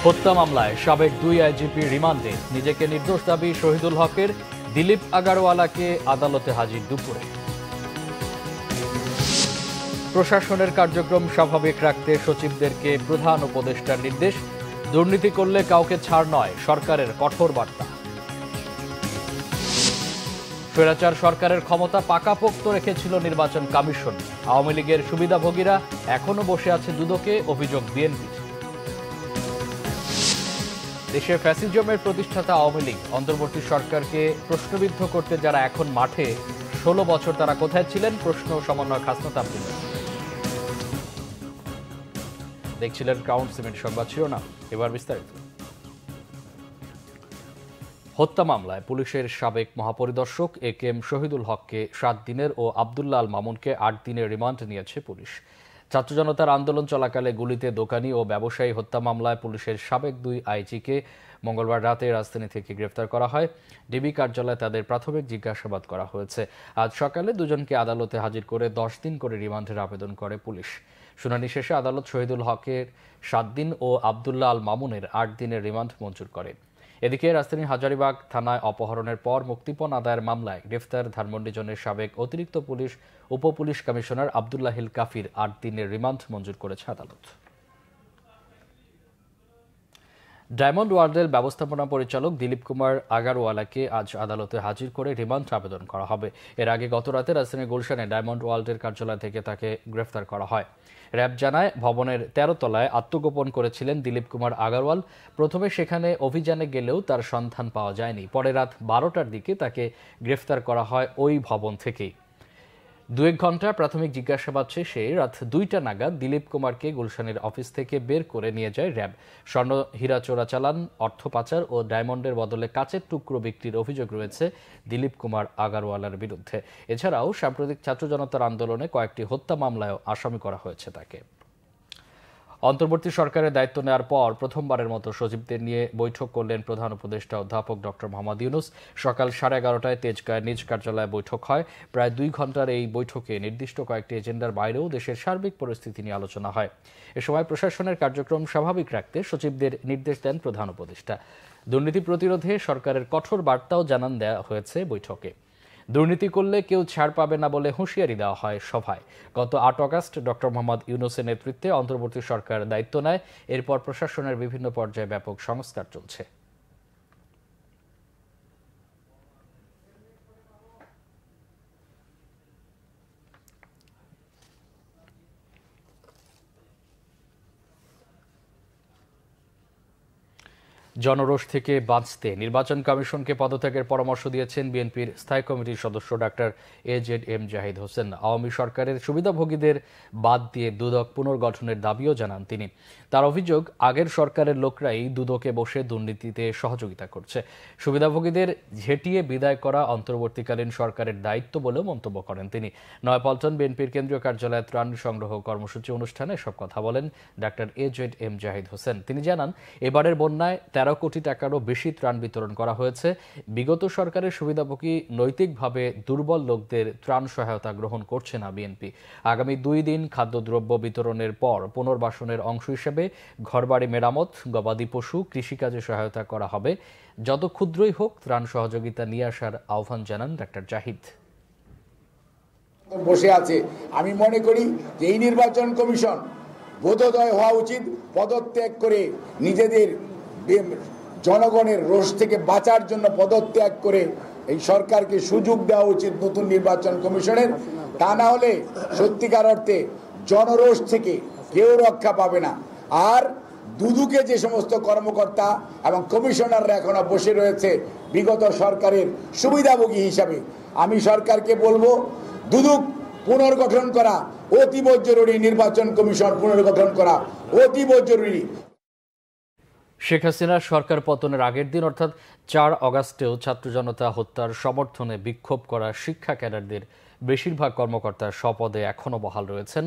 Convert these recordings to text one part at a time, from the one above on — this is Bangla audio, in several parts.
হত্যা মামলায় সাবেক 2 আইজিপি রিমান্ডে, নিজেকে নির্দোষ দাবি শহীদুল হকের। দিলীপ আগারওয়ালাকে আদালতে হাজির দুপুরে। প্রশাসনের কার্যক্রম স্বাভাবিক রাখতে সচিবদেরকে প্রধান উপদেষ্টার নির্দেশ। দুর্নীতি করলে কাউকে ছাড় নয়, সরকারের কঠোর বার্তা। স্বৈরাচার সরকারের ক্ষমতা পাকাপোক্ত রেখেছিল নির্বাচন কমিশন। আওয়ামী লীগের সুবিধাভোগীরা এখনো বসে আছে দুদকে, অভিযোগ বিএনপির। দেশে ফ্যাসিজমের প্রতিষ্ঠাতা আওয়ামী লীগ, অন্তর্বর্তী সরকারকে প্রশ্নবিদ্ধ করতে যারা এখন মাঠে, 16 বছর তারা কোথায় ছিলেন? প্রশ্ন সমন্বয় হাসনাত আব্দুল্লাহ। দেখছিলেন ক্রাউন সিমেন্ট সংবাদ শিরোনাম, এবার বিস্তারিত। হত্যা মামলায় পুলিশের সাবেক মহাপরিদর্শক একেএম শহীদুল হককে 7 দিনের ও আব্দুল্লাহ আল মামুনকে 8 দিনের রিমান্ড নিয়েছে পুলিশ। ছাত্র জনতার আন্দোলন চলাকালে গুলিতে দোকানি ও ব্যবসায়ী হত্যা মামলায় পুলিশের সাবেক 2 আইজিকে মঙ্গলবার রাতে রাজধানী থেকে গ্রেফতার করা হয়। ডিবি কার্যালয়ে তাদের প্রাথমিক জিজ্ঞাসাবাদ করা হয়েছে। আজ সকালে দুজনকে আদালতে হাজির করে 10 দিন করে রিমান্ডের আবেদন করে পুলিশ। শুনানি শেষে আদালত শহীদুল হকের 7 দিন ও আব্দুল্লাহ আল মামুনের 8 দিনের রিমান্ড মঞ্জুর করে। এদিকে রাজধানীর হাজারীবাগ থানায় অপহরণের পর মুক্তিপণ আদায়ের মামলায় গ্রেফতার ধানমন্ডি জোনের সাবেক অতিরিক্ত উপপুলিশ কমিশনার আব্দুল্লাহিল কাফির 8 দিনের রিমান্ড মঞ্জুর করেছে আদালত। ডায়মন্ড ওয়ার্ল্ডের ব্যবস্থাপনা পরিচালক দিলীপ কুমার আগারওয়ালাকে আজ আদালতে হাজির করে রিমান্ড আবেদন করা হবে। এর আগে গতরাতে রাজধানীর গুলশানে ডায়মন্ড ওয়ার্ল্ডের কার্যালয় থেকে তাকে গ্রেফতার করা হয়। র্যাব জানায়, ভবনের 13 তলায় আত্মগোপন করেছিলেন দিলীপ কুমার আগারওয়াল। প্রথমে সেখানে অভিযানে গেলেও তার সন্ধান পাওয়া যায়নি। পরে রাত 12টার দিকে তাকে গ্রেফতার করা হয় ওই ভবন থেকেই। 2-1 ঘন্টা প্রাথমিক জিজ্ঞাসাবাদ শেষে রাত 2টা নাগাদ দিলীপ কুমারকে গুলশানের অফিস থেকে বের করে নিয়ে যায় র্যাব। স্বর্ণ হীরা চোরাচালান, অর্থ পাচার ও ডায়মন্ডের বদলে কাচের টুকরো বিক্রির অভিযোগ রয়েছে দিলীপ কুমার আগারওয়ালার বিরুদ্ধে। এছাড়াও সাম্প্রতিক ছাত্র জনতার আন্দোলনে কয়েকটি হত্যা মামলায়ও আসামি করা হয়েছে তাকে। অন্তর্বর্তী সরকারের দায়িত্ব নেওয়ার পর প্রথমবারের মতো সচিবদের নিয়ে বৈঠক করলেন প্রধান উপদেষ্টা অধ্যাপক ডক্টর মোহাম্মদ ইউনূস। সকাল 11:30টায় তেজগাঁয়ের নিজ কার্যালয়ে বৈঠক হয়। প্রায় 2 ঘন্টার এই বৈঠকে নির্দিষ্ট কয়েকটি এজেন্ডার বাইরেও দেশের সার্বিক পরিস্থিতি নিয়ে আলোচনা হয়। এ সময় প্রশাসনের কার্যক্রম স্বাভাবিক রাখতে সচিবদের নির্দেশ দেন প্রধান উপদেষ্টা। দুর্নীতি প্রতিরোধে সরকারের কঠোর বার্তাও জানান দেওয়া হয়েছে বৈঠকে। দুর্নীতি করলে কেউ ছাড় পাবে না বলে হুঁশিয়ারি দেওয়া হয় সভায়। গত 8 আগস্ট ডক্টর মোহাম্মদ ইউনূসের নেতৃত্বে অন্তর্বর্তী সরকার দায়িত্ব নেয়। এরপর প্রশাসনের বিভিন্ন পর্যায়ে ব্যাপক সংস্কার চলছে। জনরোষ থেকে বাঁচতে নির্বাচন কমিশনকে পদত্যাগের পরামর্শ দিয়েছেন বিএনপির স্থায়ী কমিটির সদস্য ডাক্তার AZM জাহিদ হোসেন। আওয়ামী সরকারের সুবিধাভোগীদের বাদ দিয়ে দুদক পুনর্গঠনের দাবিও জানান তিনি। তার অভিযোগ, আগের সরকারের লোকরাই দুদকে বসে দুর্নীতিতে সহযোগিতা করছে। সুবিধাভোগীদের ঝেঁটিয়ে বিদায় করা অন্তর্বর্তীকালীন সরকারের দায়িত্ব বলেও মন্তব্য করেন তিনি। নয়াপল্টন বিএনপির কেন্দ্রীয় কার্যালয়ে ত্রাণ সংগ্রহ কর্মসূচি অনুষ্ঠানে এসব কথা বলেন ডাক্তার AZM জাহিদ হোসেন। তিনি জানান, এবারের বন্যায় 13 কোটি টাকারও বেশি ত্রাণ বিতরণ করা হয়েছে। বিগত সরকারের সুবিধাভোগী নৈতিকভাবে দুর্বল লোকদের ত্রাণ সহায়তা গ্রহণ করছে না বিএনপি। আগামী 2 দিন খাদ্যদ্রব্য বিতরণের পর পুনর্বাসনের অংশ হিসেবে ঘরবাড়ি মেরামত, গবাদি পশু, কৃষিকাজে সহায়তা করা হবে। যত ক্ষুদ্রই হোক ত্রাণ সহযোগিতা নিয়ে আসার আহ্বান জানান ডাক্তার জাহিদ। বসে আছে, আমি মনে করি যে এই নির্বাচন কমিশন বোধোদয় হওয়া উচিত, পদত্যাগ করে নিজেদের জনগণের রোষ থেকে বাঁচার জন্য পদত্যাগ করে এই সরকারকে সুযোগ দেওয়া উচিত নতুন নির্বাচন কমিশনের। তা না হলে সত্যিকার অর্থে জনরোষ থেকে কেউ রক্ষা পাবে না। আর দুদকে যে সমস্ত কর্মকর্তা এবং কমিশনাররা এখনো বসে রয়েছে বিগত সরকারের সুবিধাভোগী হিসাবে, আমি সরকারকে বলবো দুদক পুনর্গঠন করা অতীব জরুরি, নির্বাচন কমিশন পুনর্গঠন করা অতীব জরুরি। শেখ হাসিনার সরকার পতনের আগের দিন অর্থাৎ 4 আগস্টেও ছাত্র জনতা হত্যার সমর্থনে বিক্ষোভ করা শিক্ষা ক্যাডারদের বেশিরভাগ কর্মকর্তা স্বপদে এখনও বহাল রয়েছেন।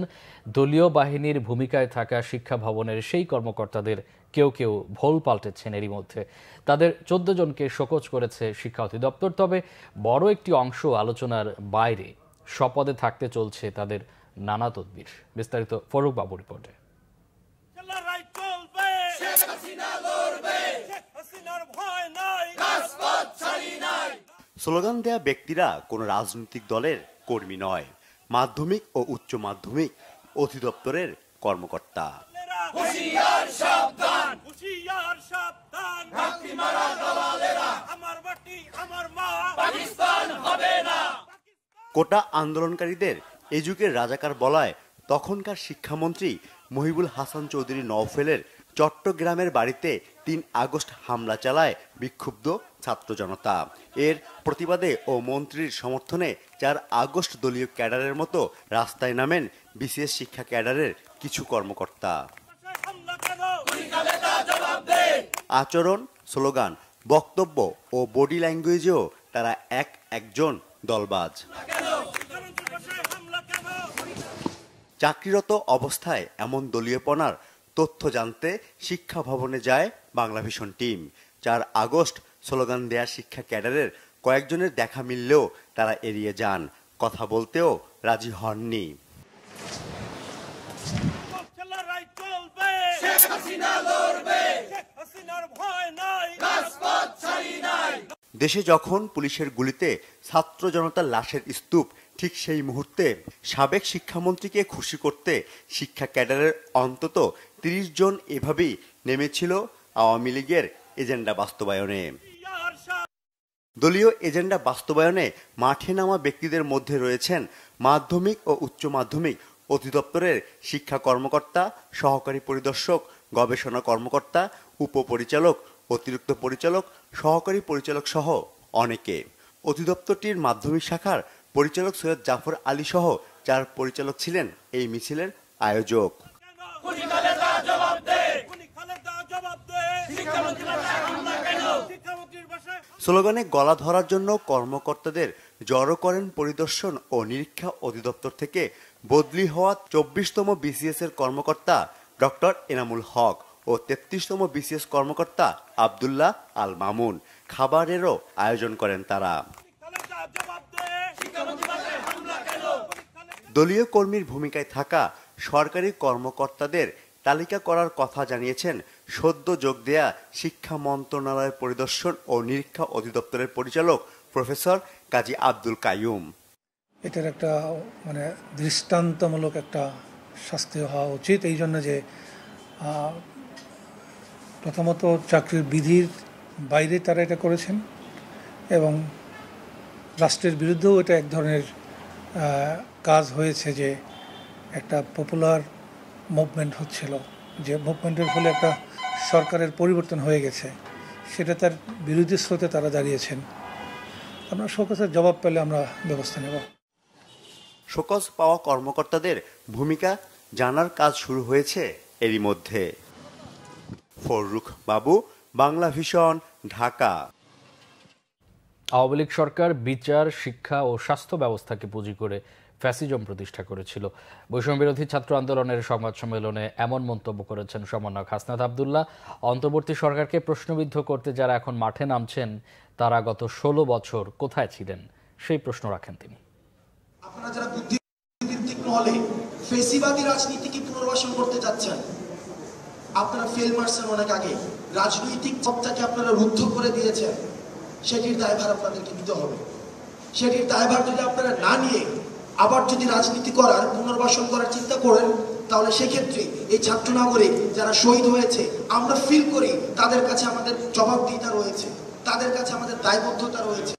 দলীয় বাহিনীর ভূমিকায় থাকা শিক্ষা ভবনের সেই কর্মকর্তাদের কেউ কেউ ভোল পাল্টেছেন এরই মধ্যে। তাদের 14 জনকে শোকজ করেছে শিক্ষা অধিদপ্তর। তবে বড় একটি অংশ আলোচনার বাইরে স্বপদে থাকতে চলছে তাদের নানা তদবির। বিস্তারিত ফরুক বাবু রিপোর্টে। স্লোগান দেয়া ব্যক্তিরা কোনো রাজনৈতিক দলের কর্মী নয়, মাধ্যমিক ও উচ্চ মাধ্যমিক অধিদপ্তরের কর্মকর্তা। কোটা আন্দোলনকারীদের এ যুগের রাজাকার বলায় তখনকার শিক্ষামন্ত্রী মহিবুল হাসান চৌধুরী নওফেলের চট্টগ্রামের বাড়িতে ৩ আগস্ট হামলা চালায় বিক্ষুব্ধ ছাত্র জনতা। এর প্রতিবাদে ও মন্ত্রীর সমর্থনে ৪ আগস্ট দলীয় ক্যাডারের মতো রাস্তায় নামেন বিসিএস শিক্ষা ক্যাডারের কিছু কর্মকর্তা। আচরণ, স্লোগান, বক্তব্য ও বডি ল্যাঙ্গুয়েজেও তারা একজন দলবাজ। চাকরিরত অবস্থায় এমন দলীয়পনার তথ্য জানতে শিক্ষা ভবনে যায় বাংলাভিশন টিম। ৪ আগস্ট স্লোগান দেয়া শিক্ষা ক্যাডারের কয়েকজনের দেখা মিললেও তারা এড়িয়ে যান, কথা বলতেও রাজি হননি। দেশে যখন পুলিশের গুলিতে ছাত্র জনতার লাশের স্তূপ, ঠিক সেই মুহূর্তে সাবেক শিক্ষামন্ত্রীকে খুশি করতে শিক্ষা ক্যাডারের অন্তত ৩০ জন এভাবেই নেমেছিল আওয়ামী লীগের এজেন্ডা বাস্তবায়নে। দলীয় এজেন্ডা বাস্তবায়নে মাঠে নামা ব্যক্তিদের মধ্যে রয়েছেন মাধ্যমিক ও উচ্চ মাধ্যমিক অধিদপ্তরের শিক্ষা কর্মকর্তা, সহকারী পরিদর্শক, গবেষণা কর্মকর্তা, উপপরিচালক, অতিরিক্ত পরিচালক, সহকারী পরিচালক সহ অনেকে। অধিদপ্তরটির মাধ্যমিক শাখার পরিচালক সৈয়দ জাফর আলী সহ ৪ পরিচালক ছিলেন এই মিছিলের আয়োজক। স্লোগানে গলা ধরার জন্য কর্মকর্তাদের জড়ো করেন পরিদর্শন ও নিরীক্ষা অধিদপ্তর থেকে বদলি হওয়া ২৪তম বিসিএস এর কর্মকর্তা ডক্টর এনামুল হক ও ৩৩তম বিসিএস কর্মকর্তা আব্দুল্লাহ আল মামুন। খাবারেরও আয়োজন করেন তারা। দলীয় কর্মীর ভূমিকায় থাকা সরকারি কর্মকর্তাদের তালিকা করার কথা জানিয়েছেন সদ্য যোগ দেয়া শিক্ষা মন্ত্রণালয়ের পরিদর্শন ও নিরীক্ষা অধিদপ্তরের পরিচালক প্রফেসর কাজী আব্দুল কাইয়ুম। এটার একটা দৃষ্টান্তমূলক একটা শাস্তি হওয়া উচিত, এই জন্য যে প্রথমত চাকরির বিধির বাইরে তারা এটা করেছেন এবং রাষ্ট্রের বিরুদ্ধেও এটা এক ধরনের কাজ হয়েছে, যে একটা পপুলার মুভমেন্ট হচ্ছিল, যে মুভমেন্টের ফলে একটা সরকারের পরিবর্তন হয়ে গেছে, সেটা তার বিরোধী স্রোতে তারা দাঁড়িয়েছেন। আমরা শোকজের জবাব পেলে আমরা ব্যবস্থা নেব। শোকজ পাওয়া কর্মকর্তাদের ভূমিকা জানার কাজ শুরু হয়েছে এরই মধ্যে। ফররুখ বাবু, বাংলাভিশন, ঢাকা। আওয়ামী লীগ সরকার বিচার, শিক্ষা ও স্বাস্থ্য ব্যবস্থাকে পুঁজি করে ফ্যাসিজম প্রতিষ্ঠা করেছিল। বৈষম্যবিরোধী ছাত্র আন্দোলনের সংবাদ সম্মেলনে এমন মন্তব্য করেছেন সমন্বয়ক হাসনাত আব্দুল্লাহ। অন্তর্বর্তী সরকারকে প্রশ্নবিদ্ধ করতে যারা এখন মাঠে নামছেন তারা গত ১৬ বছর কোথায় ছিলেন সেই প্রশ্ন রাখেন তিনি। আপনারা যারা বুদ্ধিভিত্তিক মহলে ফেসিবাদী রাজনীতিকে পুনর্বাসন করতে যাচ্ছেন, আপনারা ফেল মারছেন অনেক আগে। রাজনৈতিক সত্তাকে আপনারা রুদ্ধ করে দিয়েছেন, সেটির দায়ভার আপনাদেরকে নিতে হবে। সেটির দায়ভার যদি আপনারা না নিয়ে আবার যদি রাজনীতি করার, পুনর্বাসন করার চিন্তা করেন, তাহলে সেক্ষেত্রে এই ছাত্র নাগরিক যারা শহীদ হয়েছে, আমরা ফিল করি তাদের কাছে আমাদের জবাবদিহিতা রয়েছে, তাদের কাছে আমাদের দায়বদ্ধতা রয়েছে।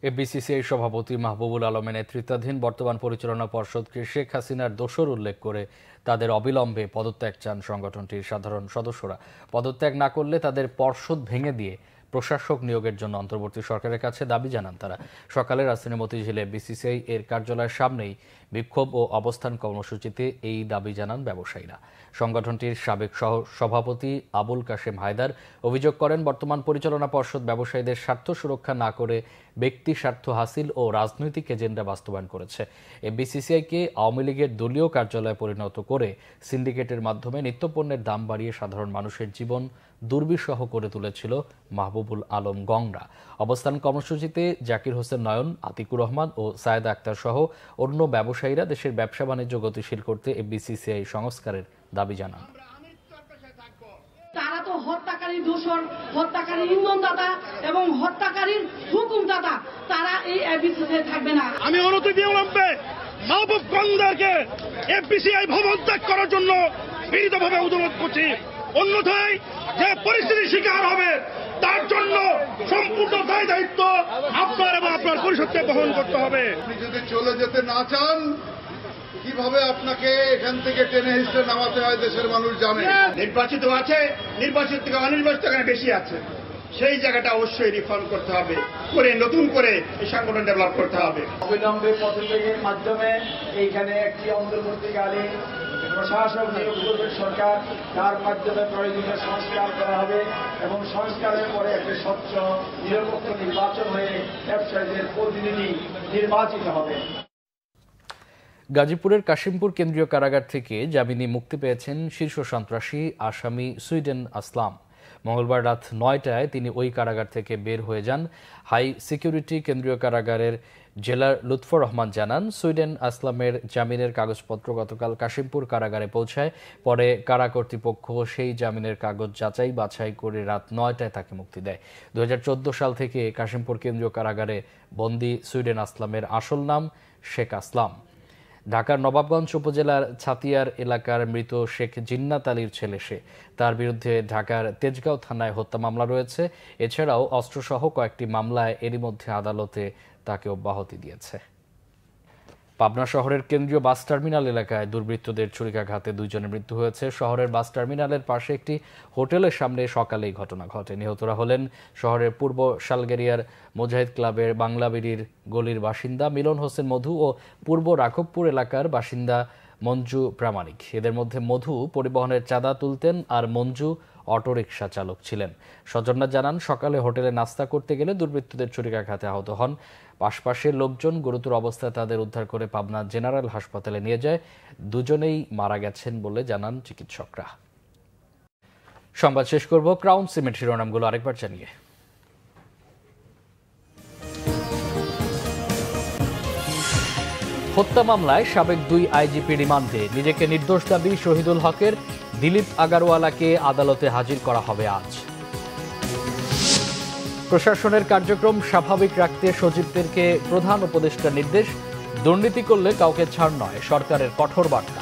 এফবিসিসিআই সভাপতি মাহবুবুল আলমের নেতৃত্বাধীন বর্তমান পরিচালনা পর্ষদকে শেখ হাসিনার দোসর উল্লেখ করে তাদের অবিলম্বে পদত্যাগ চান সংগঠনটির সাধারণ সদস্যরা। পদত্যাগ না করলে তাদের পর্ষদ ভেঙে দিয়ে প্রশাসক নিয়োগের জন্য অন্তর্বর্তী সরকারের কাছে দাবি জানান তারা। সকালে রাজধানী মতিঝিলে বিসিসিআই এর কার্যালয়ের সামনেই বিক্ষোভ ও অবস্থান কর্মসূচিতে এই দাবি জানান ব্যবসায়ীরা। সংগঠনটির সাবেক সভাপতি আবুল কাশেম হায়দার অভিযোগ করেন, বর্তমান পরিচালনা পর্ষদ ব্যবসায়ীদের স্বার্থ সুরক্ষা না করে ব্যক্তি স্বার্থ হাসিল ও রাজনৈতিক এজেন্ডা বাস্তবায়ন করেছে। বিসিসিআইকে আওয়ামী লীগের দলীয় কার্যালয়ে পরিণত করে সিন্ডিকেটের মাধ্যমে নিত্যপণ্যের দাম বাড়িয়ে সাধারণ মানুষের জীবন দুর্বিষহ করে তুলেছিল মাহবুবুল আলম গংরা। অবস্থান কর্মসূচিতে জাকির হোসেন নয়ন, আতিকুর রহমান ও সায়েদা আক্তার সহ অন্য ব্যবসায়ীরা দেশের ব্যবসা বাণিজ্য গতিশীল করতে বিসিসিআই সংস্কারের দাবি জানান। হত্যাকারী দোষর, হত্যাকারী ইন্ধনদাতা এবং হত্যাকারীর হুকুমদাতা তারা এই এফবিসিতে থাকবে না। আমি অনতিবিলম্বে মাহবুব কন্দরকে এফবিসিআই ভবন ত্যাগ করার জন্য বিনীতভাবে অনুরোধ করছি। অন্যথায় যে পরিস্থিতির শিকার হবে তার জন্য সম্পূর্ণ দায় দায়িত্ব আপনার এবং আপনার পরিষদকে বহন করতে হবে। আপনি যদি চলে যেতে না চান, কিভাবে আপনাকে এখান থেকে টেনে হিসেবে নামাতে হয় দেশের মানুষ জানে। নির্বাচিত আছে, নির্বাচিত থেকে অনির্বাচিত বেশি আছে, সেই জায়গাটা অবশ্যই রিফর্ম করতে হবে, করে নতুন করে এই সংগঠন ডেভেলপ করতে হবে। অবিলম্বে পদত্যাগের মাধ্যমে এইখানে একটি অন্তর্বর্তীকালীন প্রশাসক নিয়োগ করবে সরকার, তার মাধ্যমে প্রয়োজনীয় সংস্কার করা হবে এবং সংস্কারের পরে একটি স্বচ্ছ নিরপেক্ষ নির্বাচন হয়ে ব্যবসায়ীদের প্রতিনিধি নির্বাচিত হবে। গাজীপুরের কাশিমপুর কেন্দ্রীয় কারাগার থেকে জামিনে মুক্তি পেয়েছেন শীর্ষ সন্ত্রাসী আসামি সুইডেন আসলাম। মঙ্গলবার রাত ৯টায় তিনি ওই কারাগার থেকে বের হয়ে যান। হাই সিকিউরিটি কেন্দ্রীয় কারাগারের জেলার লুৎফর রহমান জানান, সুইডেন আসলামের জামিনের কাগজপত্র গতকাল কাশিমপুর কারাগারে পৌঁছায়। পরে কারা কর্তৃপক্ষ সেই জামিনের কাগজ যাচাই বাছাই করে রাত ৯টায় তাকে মুক্তি দেয়। ২০১৪ সাল থেকে কাশিমপুর কেন্দ্রীয় কারাগারে বন্দী সুইডেন আসলামের আসল নাম শেখ আসলাম। ঢাকার নবাবগঞ্জ উপজেলার ছাতিয়ার এলাকার মৃত শেখ জিন্নাত আলীর ছেলে সে। তার বিরুদ্ধে ঢাকার তেজগাঁও থানায় হত্যা মামলা রয়েছে। এছাড়াও অস্ত্রসহ কয়েকটি মামলায় এরই মধ্যে আদালতে তাকে অব্যাহতি দিয়েছে। পাবনা শহরের কেন্দ্রীয় বাস টার্মিনাল এলাকায় দুর্বৃত্তদের ছুরিকাঘাতে 2 জনের মৃত্যু হয়েছে। শহরের বাস টার্মিনালের পাশে একটি হোটেলের সামনে সকালেই ঘটনা ঘটে। নিহতরা হলেন শহরের পূর্ব শালগেরিয়ার মুজাহিদ ক্লাবের বাংলাবিড়ির গলির বাসিন্দা মিলন হোসেন মধু ও পূর্ব রাঘবপুর এলাকার বাসিন্দা মঞ্জু প্রামাণিক। এদের মধ্যে মধু পরিবহনের চাঁদা তুলতেন আর মঞ্জু অটোরিকশা চালক ছিলেন। স্বজনরা জানান, সকালে হোটেলে নাস্তা করতে গেলে দুর্বৃত্তদের ছুরিকাঘাতে আহত হন। আশপাশের লোকজন গুরুতর অবস্থায় তাদের উদ্ধার করে পাবনা জেনারেল হাসপাতালে নিয়ে যায়। দুজনেই মারা গেছেন বলে জানান চিকিৎসকরা। সংবাদ শেষ করব ক্রাউন সিমেন্ট শিরোনামগুলো আরেকবার জানিয়ে। হত্যা মামলায় সাবেক 2 আইজিপি রিমান্ডে, নিজেকে নির্দোষ দাবি শহীদুল হকের। দিলীপ আগারওয়ালাকে আদালতে হাজির করা হবে আজ। প্রশাসনের কার্যক্রম স্বাভাবিক রাখতে সচিবদেরকে প্রধান উপদেষ্টার নির্দেশ। দুর্নীতি করলে কাউকে ছাড় নয়, সরকারের কঠোর বার্তা।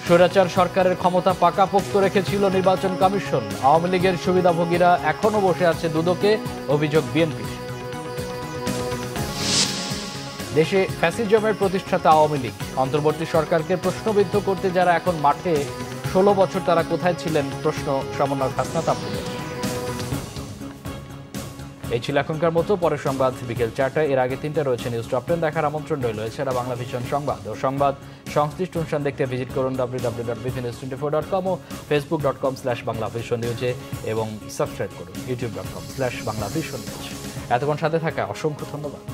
স্বৈরাচার সরকারের ক্ষমতা পাকাপোক্ত রেখেছিল নির্বাচন কমিশন। আওয়ামী লীগের সুবিধাভোগীরা এখনো বসে আছে দুদকে, অভিযোগ বিএনপির। দেশে ফ্যাসিজমের প্রতিষ্ঠাতা আওয়ামী লীগ, অন্তর্বর্তী সরকারকে প্রশ্নবিদ্ধ করতে যারা এখন মাঠে, 16 বছর তারা কোথায় ছিলেন, প্রশ্ন সমন্বয়ক হাসনাত আব্দুলের। এই ছিল এখনকার মতো। পরের সংবাদ বিকেল 4টায়। এর আগে 3টা রয়েছে নিউজ টপ 10 দেখার আমন্ত্রণ রইল। এছাড়া বাংলা ভিশন সংবাদ ও সংবাদ সংশ্লিষ্ট অনুষ্ঠান দেখতে ভিজিট করুন www.bvnews24.com ও facebook.com/banglavisionnews এবং সাবস্ক্রাইব করুন youtube.com/banglavisionnews। এতক্ষণ সাথে থাকা অসংখ্য ধন্যবাদ।